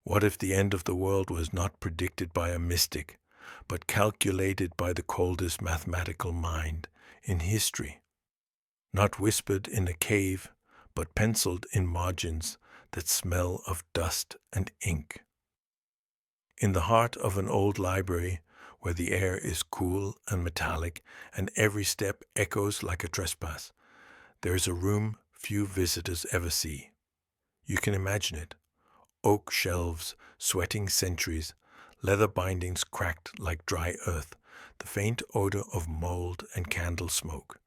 What if the end of the world was not predicted by a mystic, but calculated by the coldest mathematical mind in history? Not whispered in a cave, but penciled in margins that smell of dust and ink. In the heart of an old library, where the air is cool and metallic and every step echoes like a trespass, there is a room few visitors ever see. You can imagine it. Oak shelves, sweating centuries, leather bindings cracked like dry earth, the faint odor of mold and candle smoke.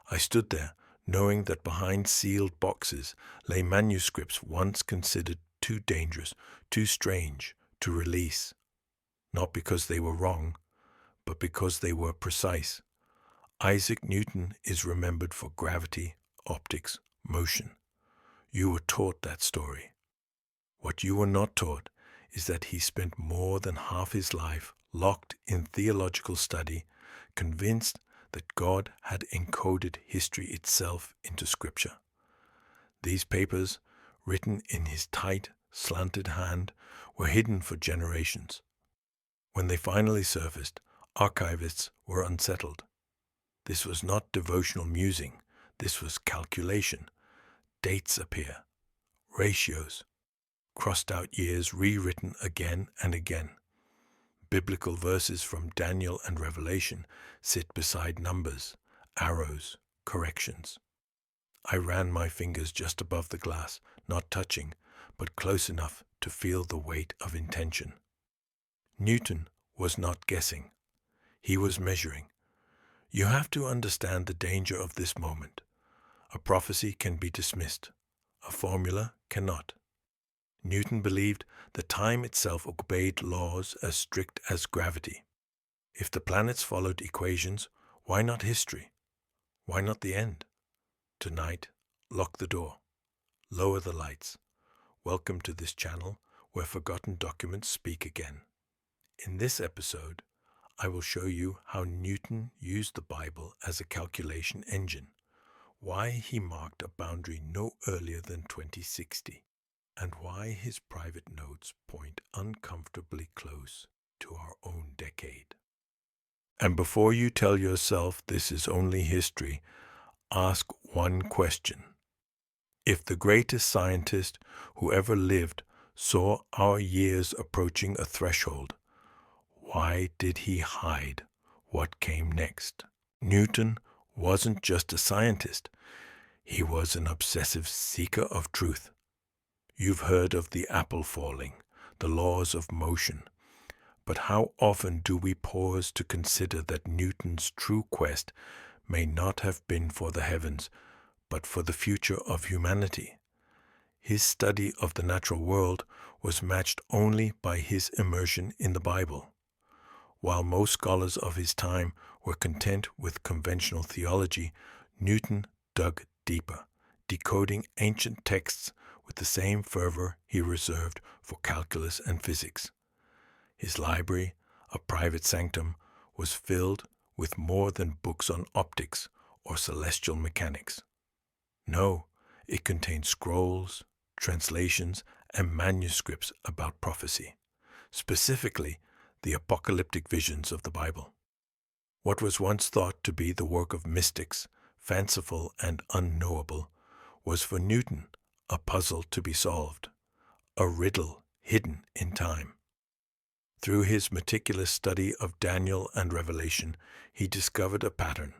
I stood there, knowing that behind sealed boxes lay manuscripts once considered too dangerous, too strange to release. Not because they were wrong, but because they were precise. Isaac Newton is remembered for gravity, optics, motion. You were taught that story. What you were not taught is that he spent more than half his life locked in theological study, convinced that God had encoded history itself into Scripture. These papers, written in his tight, slanted hand, were hidden for generations. When they finally surfaced, archivists were unsettled. This was not devotional musing. This was calculation. Dates appear, ratios, crossed out years rewritten again and again. Biblical verses from Daniel and Revelation sit beside numbers, arrows, corrections. I ran my fingers just above the glass, not touching, but close enough to feel the weight of intention. Newton was not guessing. He was measuring. You have to understand the danger of this moment. A prophecy can be dismissed. A formula cannot. Newton believed that time itself obeyed laws as strict as gravity. If the planets followed equations, why not history? Why not the end? Tonight, lock the door. Lower the lights. Welcome to this channel where forgotten documents speak again. In this episode, I will show you how Newton used the Bible as a calculation engine, why he marked a boundary no earlier than 2060, and why his private notes point uncomfortably close to our own decade. And before you tell yourself this is only history, ask one question. If the greatest scientist who ever lived saw our years approaching a threshold, why did he hide what came next? Newton wasn't just a scientist. He was an obsessive seeker of truth. You've heard of the apple falling, the laws of motion. But how often do we pause to consider that Newton's true quest may not have been for the heavens, but for the future of humanity? His study of the natural world was matched only by his immersion in the Bible. While most scholars of his time were content with conventional theology, Newton dug deeper, decoding ancient texts with the same fervor he reserved for calculus and physics. His library, a private sanctum, was filled with more than books on optics or celestial mechanics. No, it contained scrolls, translations, and manuscripts about prophecy, specifically the apocalyptic visions of the Bible. What was once thought to be the work of mystics, fanciful and unknowable, was for Newton a puzzle to be solved, a riddle hidden in time. Through his meticulous study of Daniel and Revelation, he discovered a pattern.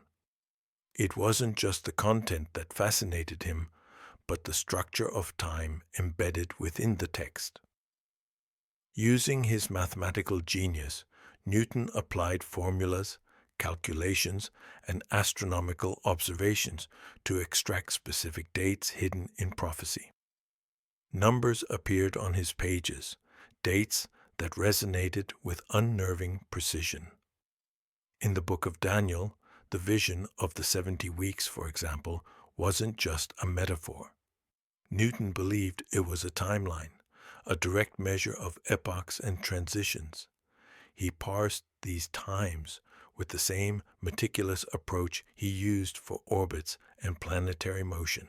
It wasn't just the content that fascinated him, but the structure of time embedded within the text. Using his mathematical genius, Newton applied formulas, calculations, and astronomical observations to extract specific dates hidden in prophecy. Numbers appeared on his pages, dates that resonated with unnerving precision. In the book of Daniel, the vision of the 70 weeks, for example, wasn't just a metaphor. Newton believed it was a timeline, a direct measure of epochs and transitions. He parsed these times with the same meticulous approach he used for orbits and planetary motion.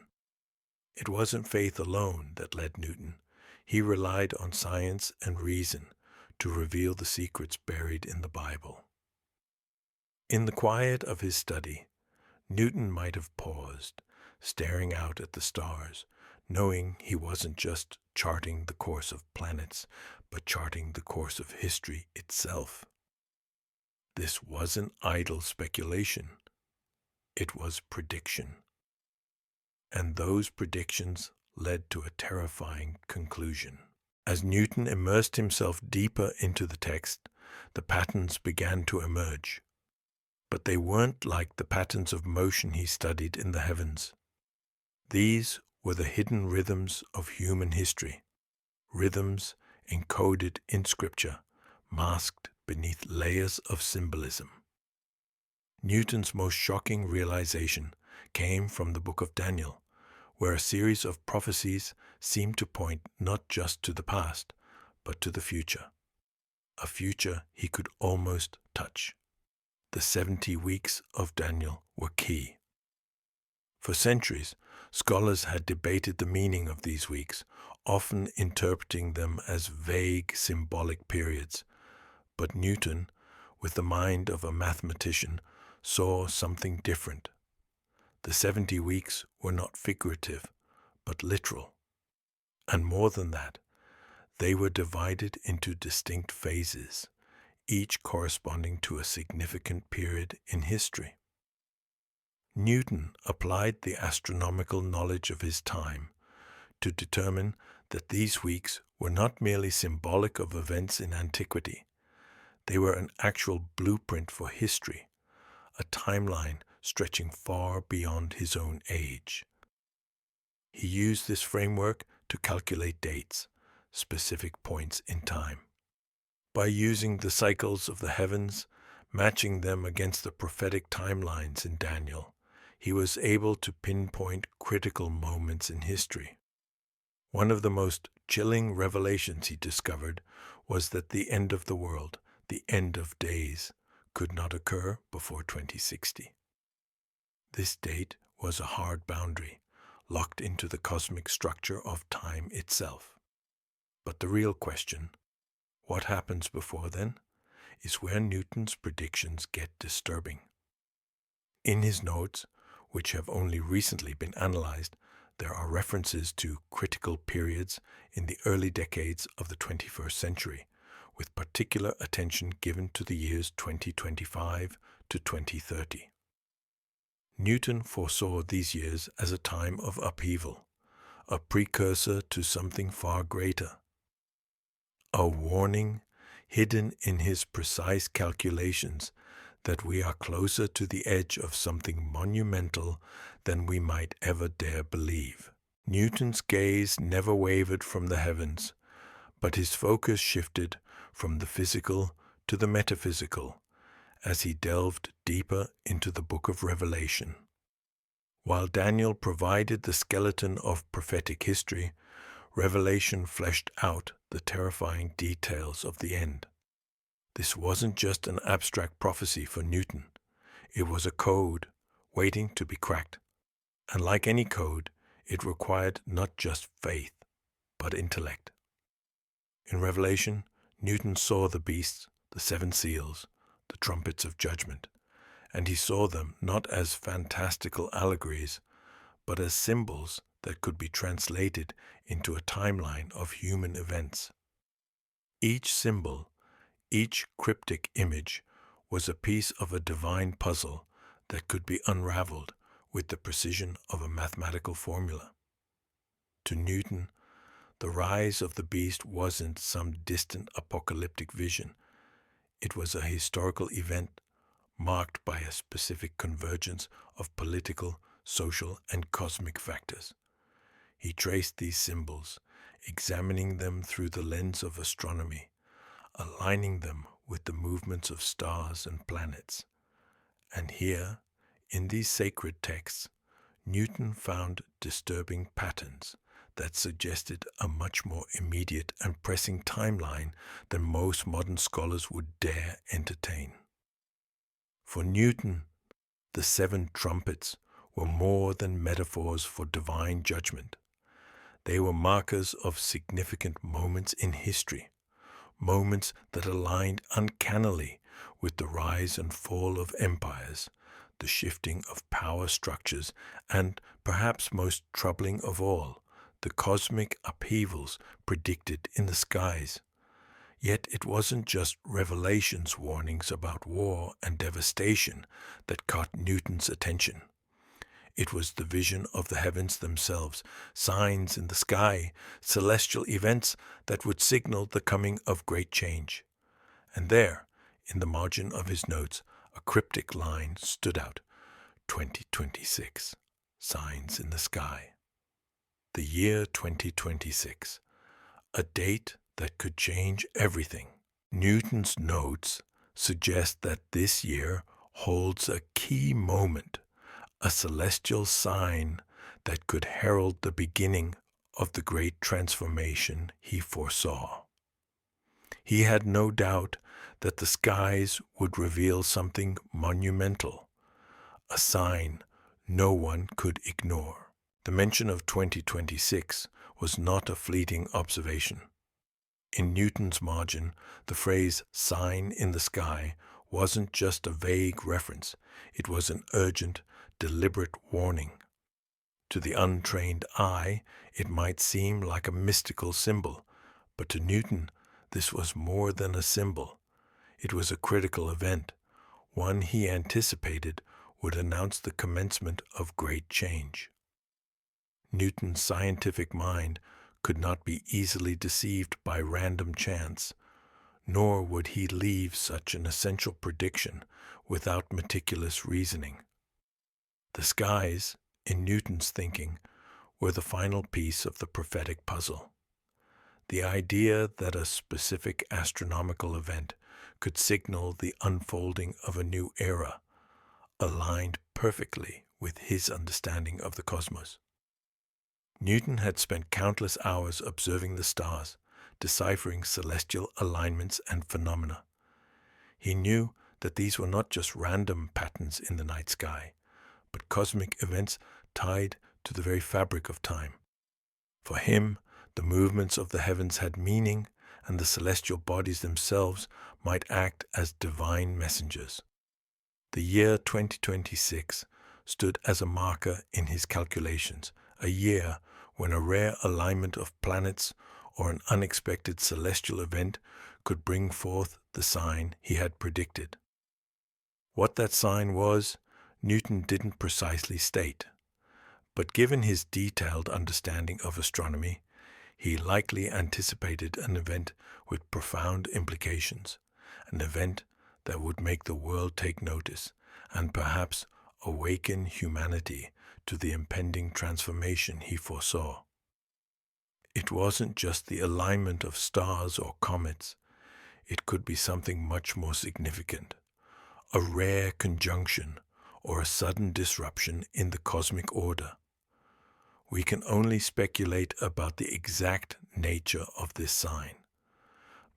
It wasn't faith alone that led Newton. He relied on science and reason to reveal the secrets buried in the Bible. In the quiet of his study, Newton might have paused, staring out at the stars, knowing he wasn't just charting the course of planets, but charting the course of history itself. This wasn't idle speculation. It was prediction. And those predictions led to a terrifying conclusion. As Newton immersed himself deeper into the text, the patterns began to emerge. But they weren't like the patterns of motion he studied in the heavens. These were the hidden rhythms of human history, rhythms encoded in Scripture, masked beneath layers of symbolism. Newton's most shocking realization came from the book of Daniel, where a series of prophecies seemed to point not just to the past, but to the future, a future he could almost touch. The 70 weeks of Daniel were key. For centuries, scholars had debated the meaning of these weeks, often interpreting them as vague symbolic periods. But Newton, with the mind of a mathematician, saw something different. The 70 weeks were not figurative, but literal. And more than that, they were divided into distinct phases, each corresponding to a significant period in history. Newton applied the astronomical knowledge of his time to determine that these weeks were not merely symbolic of events in antiquity. They were an actual blueprint for history, a timeline stretching far beyond his own age. He used this framework to calculate dates, specific points in time. By using the cycles of the heavens, matching them against the prophetic timelines in Daniel, he was able to pinpoint critical moments in history. One of the most chilling revelations he discovered was that the end of the world, the end of days, could not occur before 2060. This date was a hard boundary, locked into the cosmic structure of time itself. But the real question, what happens before then, is where Newton's predictions get disturbing. In his notes, which have only recently been analyzed, there are references to critical periods in the early decades of the 21st century, with particular attention given to the years 2025 to 2030. Newton foresaw these years as a time of upheaval, a precursor to something far greater. A warning hidden in his precise calculations that we are closer to the edge of something monumental than we might ever dare believe. Newton's gaze never wavered from the heavens, but his focus shifted from the physical to the metaphysical as he delved deeper into the book of Revelation. While Daniel provided the skeleton of prophetic history, Revelation fleshed out the terrifying details of the end. This wasn't just an abstract prophecy for Newton. It was a code waiting to be cracked. And like any code, it required not just faith, but intellect. In Revelation, Newton saw the beasts, the seven seals, the trumpets of judgment, and he saw them not as fantastical allegories, but as symbols that could be translated into a timeline of human events. Each symbol, each cryptic image, was a piece of a divine puzzle that could be unraveled with the precision of a mathematical formula. To Newton, the rise of the beast wasn't some distant apocalyptic vision. It was a historical event marked by a specific convergence of political, social, and cosmic factors. He traced these symbols, examining them through the lens of astronomy, aligning them with the movements of stars and planets. And here, in these sacred texts, Newton found disturbing patterns that suggested a much more immediate and pressing timeline than most modern scholars would dare entertain. For Newton, the seven trumpets were more than metaphors for divine judgment. They were markers of significant moments in history, moments that aligned uncannily with the rise and fall of empires, the shifting of power structures, and, perhaps most troubling of all, the cosmic upheavals predicted in the skies. Yet it wasn't just Revelation's warnings about war and devastation that caught Newton's attention. It was the vision of the heavens themselves, signs in the sky, celestial events that would signal the coming of great change. And there, in the margin of his notes, a cryptic line stood out: 2026, signs in the sky. The year 2026, a date that could change everything. Newton's notes suggest that this year holds a key moment, a celestial sign that could herald the beginning of the great transformation he foresaw. He had no doubt that the skies would reveal something monumental, a sign no one could ignore. The mention of 2026 was not a fleeting observation. In Newton's margin, the phrase sign in the sky wasn't just a vague reference, it was an urgent, deliberate warning. To the untrained eye, it might seem like a mystical symbol, but to Newton, this was more than a symbol. It was a critical event, one he anticipated would announce the commencement of great change. Newton's scientific mind could not be easily deceived by random chance, nor would he leave such an essential prediction without meticulous reasoning. The skies, in Newton's thinking, were the final piece of the prophetic puzzle. The idea that a specific astronomical event could signal the unfolding of a new era aligned perfectly with his understanding of the cosmos. Newton had spent countless hours observing the stars, deciphering celestial alignments and phenomena. He knew that these were not just random patterns in the night sky, but cosmic events tied to the very fabric of time. For him, the movements of the heavens had meaning, and the celestial bodies themselves might act as divine messengers. The year 2026 stood as a marker in his calculations, a year when a rare alignment of planets or an unexpected celestial event could bring forth the sign he had predicted. What that sign was, Newton didn't precisely state, but given his detailed understanding of astronomy, he likely anticipated an event with profound implications, an event that would make the world take notice and perhaps awaken humanity to the impending transformation he foresaw. It wasn't just the alignment of stars or comets. It could be something much more significant, a rare conjunction or a sudden disruption in the cosmic order. We can only speculate about the exact nature of this sign.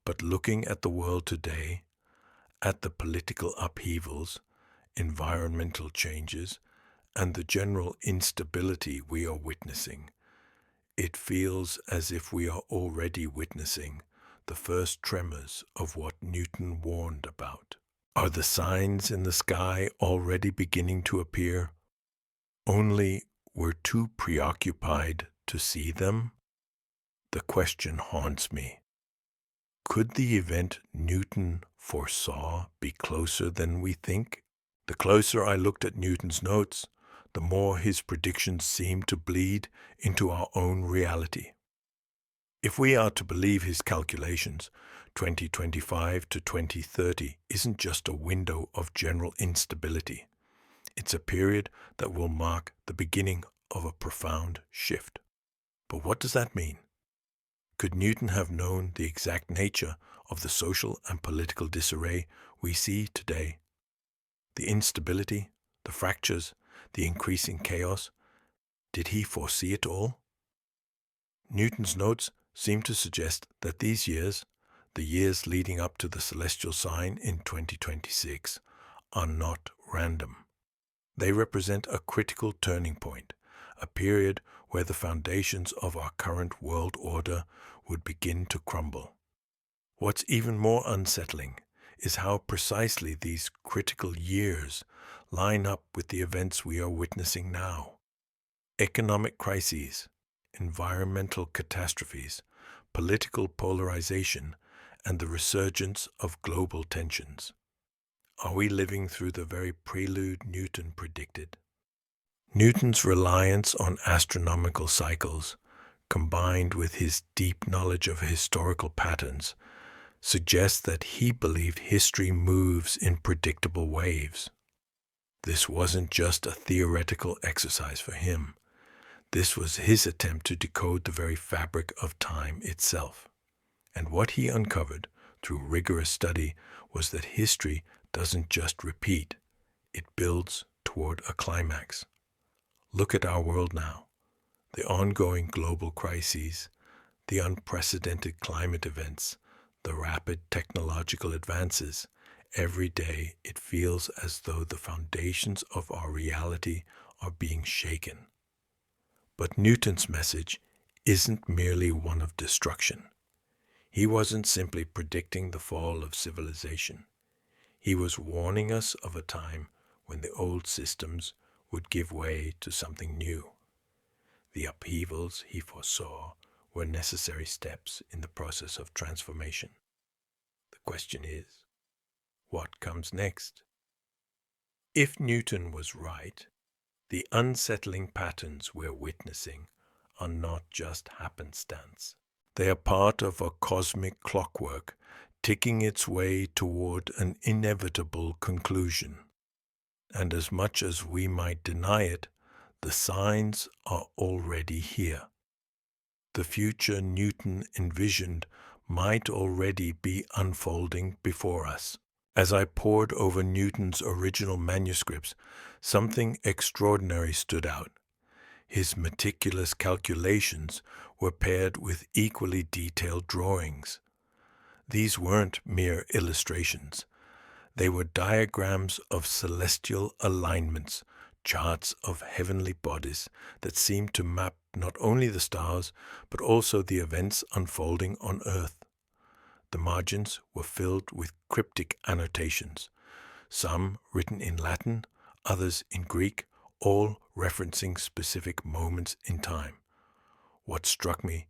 But looking at the world today, at the political upheavals, environmental changes, and the general instability we are witnessing, it feels as if we are already witnessing the first tremors of what Newton warned about. Are the signs in the sky already beginning to appear? Only we're too preoccupied to see them? The question haunts me. Could the event Newton foresaw be closer than we think? The closer I looked at Newton's notes, the more his predictions seemed to bleed into our own reality. If we are to believe his calculations, 2025 to 2030 isn't just a window of general instability. It's a period that will mark the beginning of a profound shift. But what does that mean? Could Newton have known the exact nature of the social and political disarray we see today? The instability, the fractures, the increasing chaos, did he foresee it all? Newton's notes seem to suggest that these years, the years leading up to the celestial sign in 2026, are not random. They represent a critical turning point, a period where the foundations of our current world order would begin to crumble. What's even more unsettling is how precisely these critical years line up with the events we are witnessing now. Economic crises, environmental catastrophes, political polarization, and the resurgence of global tensions. Are we living through the very prelude Newton predicted? Newton's reliance on astronomical cycles, combined with his deep knowledge of historical patterns, suggests that he believed history moves in predictable waves. This wasn't just a theoretical exercise for him. This was his attempt to decode the very fabric of time itself. And what he uncovered through rigorous study was that history doesn't just repeat, it builds toward a climax. Look at our world now. The ongoing global crises, the unprecedented climate events, the rapid technological advances. Every day it feels as though the foundations of our reality are being shaken. But Newton's message isn't merely one of destruction. He wasn't simply predicting the fall of civilization. He was warning us of a time when the old systems would give way to something new. The upheavals he foresaw were necessary steps in the process of transformation. The question is, what comes next? If Newton was right, the unsettling patterns we're witnessing are not just happenstance. They are part of a cosmic clockwork ticking its way toward an inevitable conclusion. And as much as we might deny it, the signs are already here. The future Newton envisioned might already be unfolding before us. As I pored over Newton's original manuscripts, something extraordinary stood out. His meticulous calculations were paired with equally detailed drawings. These weren't mere illustrations. They were diagrams of celestial alignments, charts of heavenly bodies that seemed to map not only the stars, but also the events unfolding on Earth. The margins were filled with cryptic annotations, some written in Latin, others in Greek, all referencing specific moments in time. What struck me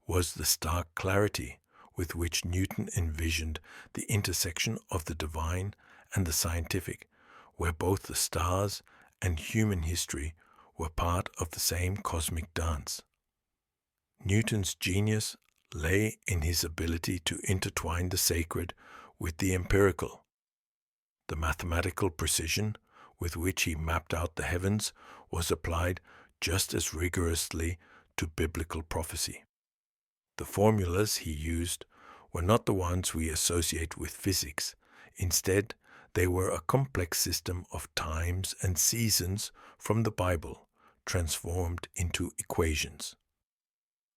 was the stark clarity with which Newton envisioned the intersection of the divine and the scientific, where both the stars and human history were part of the same cosmic dance. Newton's genius lay in his ability to intertwine the sacred with the empirical. The mathematical precision with which he mapped out the heavens was applied just as rigorously to biblical prophecy. The formulas he used were not the ones we associate with physics. Instead, they were a complex system of times and seasons from the Bible, transformed into equations.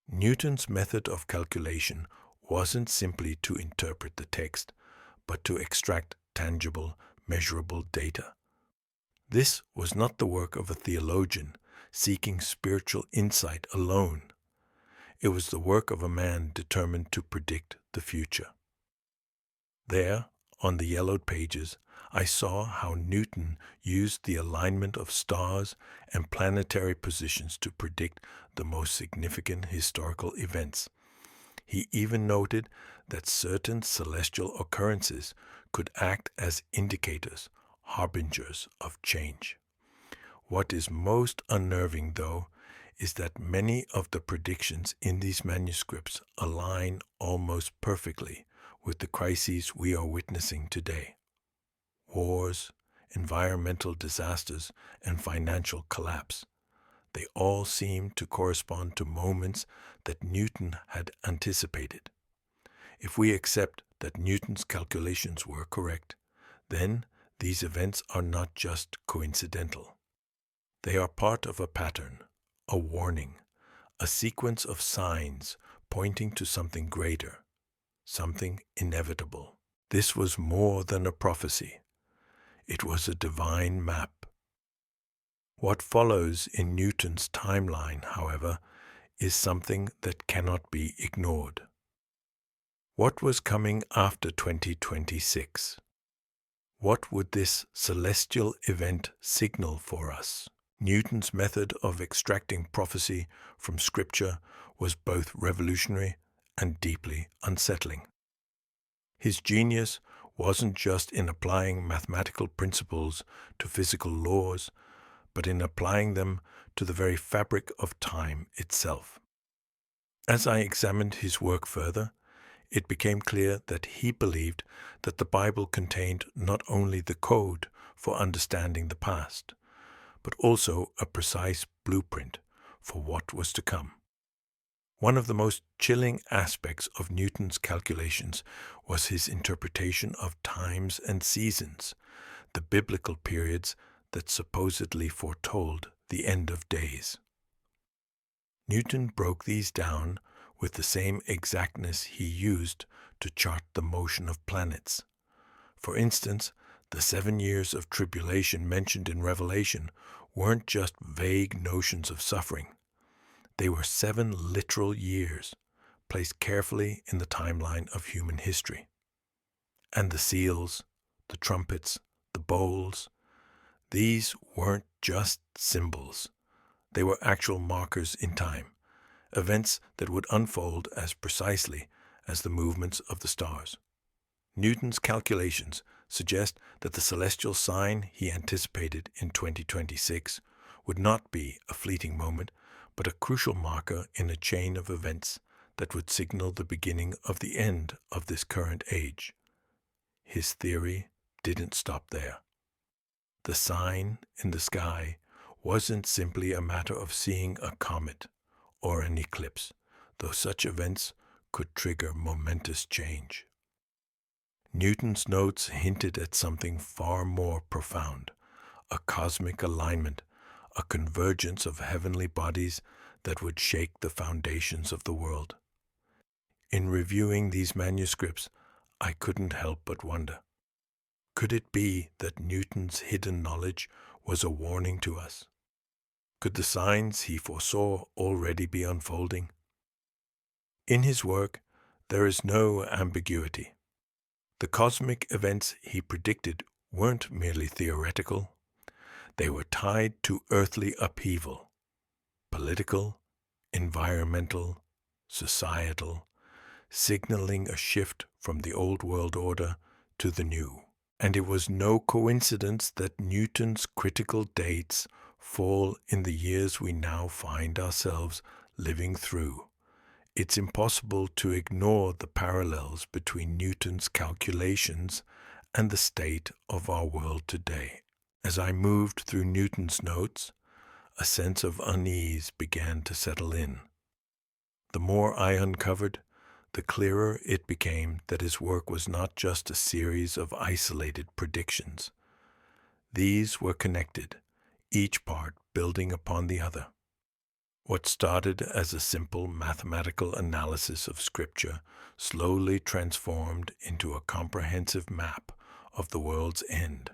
Newton's method of calculation wasn't simply to interpret the text, but to extract tangible, measurable data. This was not the work of a theologian seeking spiritual insight alone. It was the work of a man determined to predict the future. There, on the yellowed pages, I saw how Newton used the alignment of stars and planetary positions to predict the most significant historical events. He even noted that certain celestial occurrences could act as indicators, harbingers of change. What is most unnerving, though, is that many of the predictions in these manuscripts align almost perfectly with the crises we are witnessing today. Wars, environmental disasters, and financial collapse. They all seem to correspond to moments that Newton had anticipated. If we accept that Newton's calculations were correct, then these events are not just coincidental. They are part of a pattern, a warning, a sequence of signs pointing to something greater, something inevitable. This was more than a prophecy. It was a divine map. What follows in Newton's timeline, however, is something that cannot be ignored. What was coming after 2026? What would this celestial event signal for us? Newton's method of extracting prophecy from Scripture was both revolutionary and deeply unsettling. His genius wasn't just in applying mathematical principles to physical laws, but in applying them to the very fabric of time itself. As I examined his work further, it became clear that he believed that the Bible contained not only the code for understanding the past, but also a precise blueprint for what was to come. One of the most chilling aspects of Newton's calculations was his interpretation of times and seasons, the biblical periods that supposedly foretold the end of days. Newton broke these down with the same exactness he used to chart the motion of planets. For instance, the 7 years of tribulation mentioned in Revelation weren't just vague notions of suffering. They were 7 literal years, placed carefully in the timeline of human history. And the seals, the trumpets, the bowls, these weren't just symbols. They were actual markers in time, events that would unfold as precisely as the movements of the stars. Newton's calculations suggest that the celestial sign he anticipated in 2026 would not be a fleeting moment, but a crucial marker in a chain of events that would signal the beginning of the end of this current age. His theory didn't stop there. The sign in the sky wasn't simply a matter of seeing a comet or an eclipse, though such events could trigger momentous change. Newton's notes hinted at something far more profound, a cosmic alignment, a convergence of heavenly bodies that would shake the foundations of the world. In reviewing these manuscripts, I couldn't help but wonder, could it be that Newton's hidden knowledge was a warning to us? Could the signs he foresaw already be unfolding? In his work, there is no ambiguity. The cosmic events he predicted weren't merely theoretical. They were tied to earthly upheaval, political, environmental, societal, signaling a shift from the old world order to the new. And it was no coincidence that Newton's critical dates fall in the years we now find ourselves living through. It's impossible to ignore the parallels between Newton's calculations and the state of our world today. As I moved through Newton's notes, a sense of unease began to settle in. The more I uncovered, the clearer it became that his work was not just a series of isolated predictions. These were connected, each part building upon the other. What started as a simple mathematical analysis of Scripture slowly transformed into a comprehensive map of the world's end,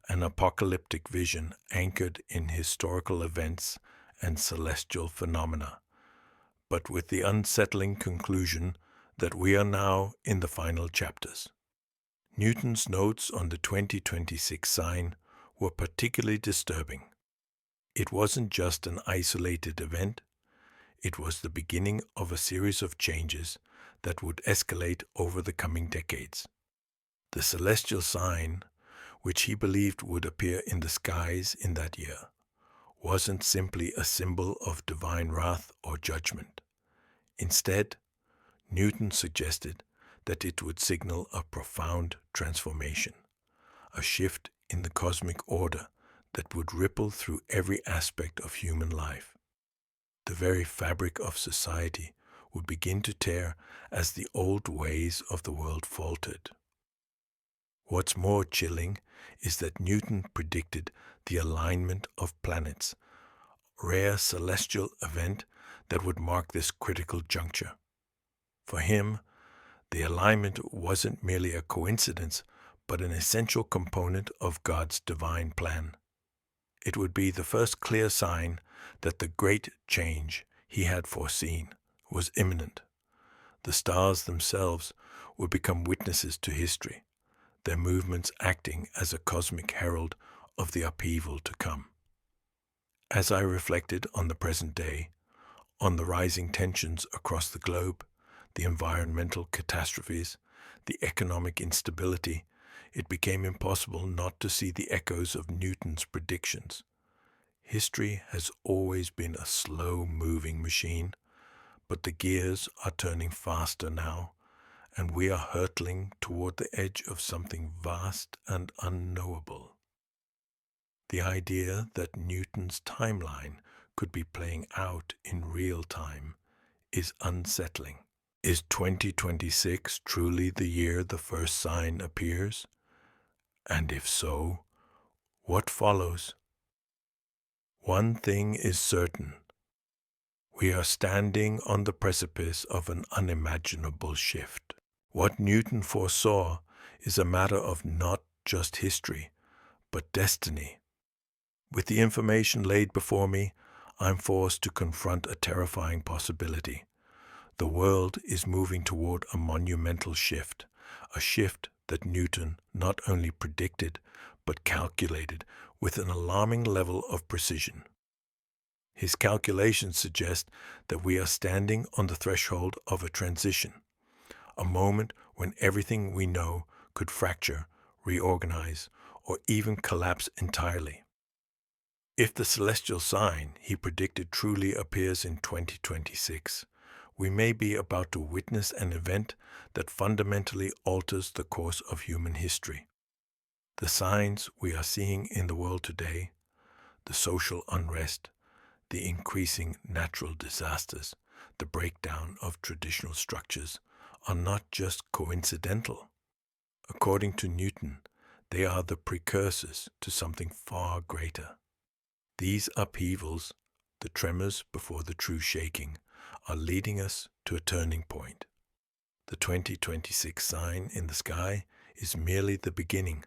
an apocalyptic vision anchored in historical events and celestial phenomena, but with the unsettling conclusion that we are now in the final chapters. Newton's notes on the 2026 sign were particularly disturbing. It wasn't just an isolated event, it was the beginning of a series of changes that would escalate over the coming decades. The celestial sign, which he believed would appear in the skies in that year, wasn't simply a symbol of divine wrath or judgment. Instead, Newton suggested that it would signal a profound transformation, a shift in the cosmic order that would ripple through every aspect of human life. The very fabric of society would begin to tear as the old ways of the world faltered. What's more chilling is that Newton predicted the alignment of planets, a rare celestial event that would mark this critical juncture. For him, the alignment wasn't merely a coincidence, but an essential component of God's divine plan. It would be the first clear sign that the great change he had foreseen was imminent. The stars themselves would become witnesses to history, their movements acting as a cosmic herald of the upheaval to come. As I reflected on the present day, on the rising tensions across the globe, the environmental catastrophes, the economic instability, it became impossible not to see the echoes of Newton's predictions. History has always been a slow-moving machine, but the gears are turning faster now, and we are hurtling toward the edge of something vast and unknowable. The idea that Newton's timeline could be playing out in real time is unsettling. Is 2026 truly the year the first sign appears? And if so, what follows? One thing is certain. We are standing on the precipice of an unimaginable shift. What Newton foresaw is a matter of not just history, but destiny. With the information laid before me, I'm forced to confront a terrifying possibility. The world is moving toward a monumental shift, a shift that Newton not only predicted, but calculated with an alarming level of precision. His calculations suggest that we are standing on the threshold of a transition, a moment when everything we know could fracture, reorganize, or even collapse entirely. If the celestial sign he predicted truly appears in 2026, we may be about to witness an event that fundamentally alters the course of human history. The signs we are seeing in the world today, the social unrest, the increasing natural disasters, the breakdown of traditional structures, are not just coincidental. According to Newton, they are the precursors to something far greater. These upheavals, the tremors before the true shaking, are leading us to a turning point. The 2026 sign in the sky is merely the beginning,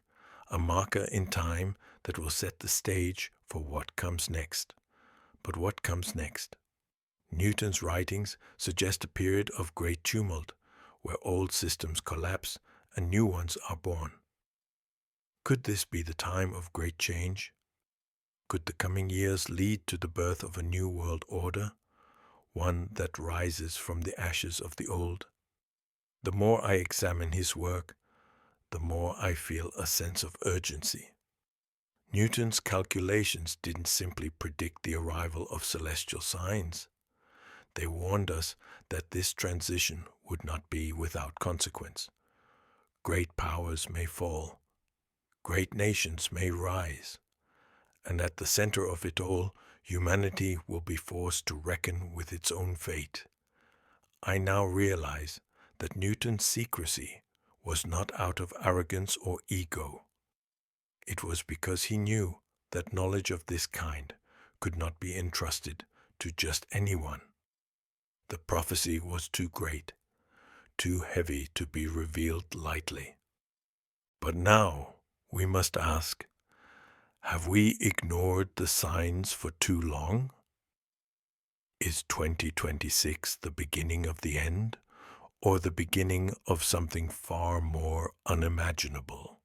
a marker in time that will set the stage for what comes next. But what comes next? Newton's writings suggest a period of great tumult, where old systems collapse and new ones are born. Could this be the time of great change? Could the coming years lead to the birth of a new world order, one that rises from the ashes of the old? The more I examine his work, the more I feel a sense of urgency. Newton's calculations didn't simply predict the arrival of celestial signs. They warned us that this transition would not be without consequence. Great powers may fall, great nations may rise, and at the center of it all, humanity will be forced to reckon with its own fate. I now realize that Newton's secrecy was not out of arrogance or ego. It was because he knew that knowledge of this kind could not be entrusted to just anyone. The prophecy was too great, too heavy to be revealed lightly. But now we must ask, have we ignored the signs for too long? Is 2026 the beginning of the end, or the beginning of something far more unimaginable?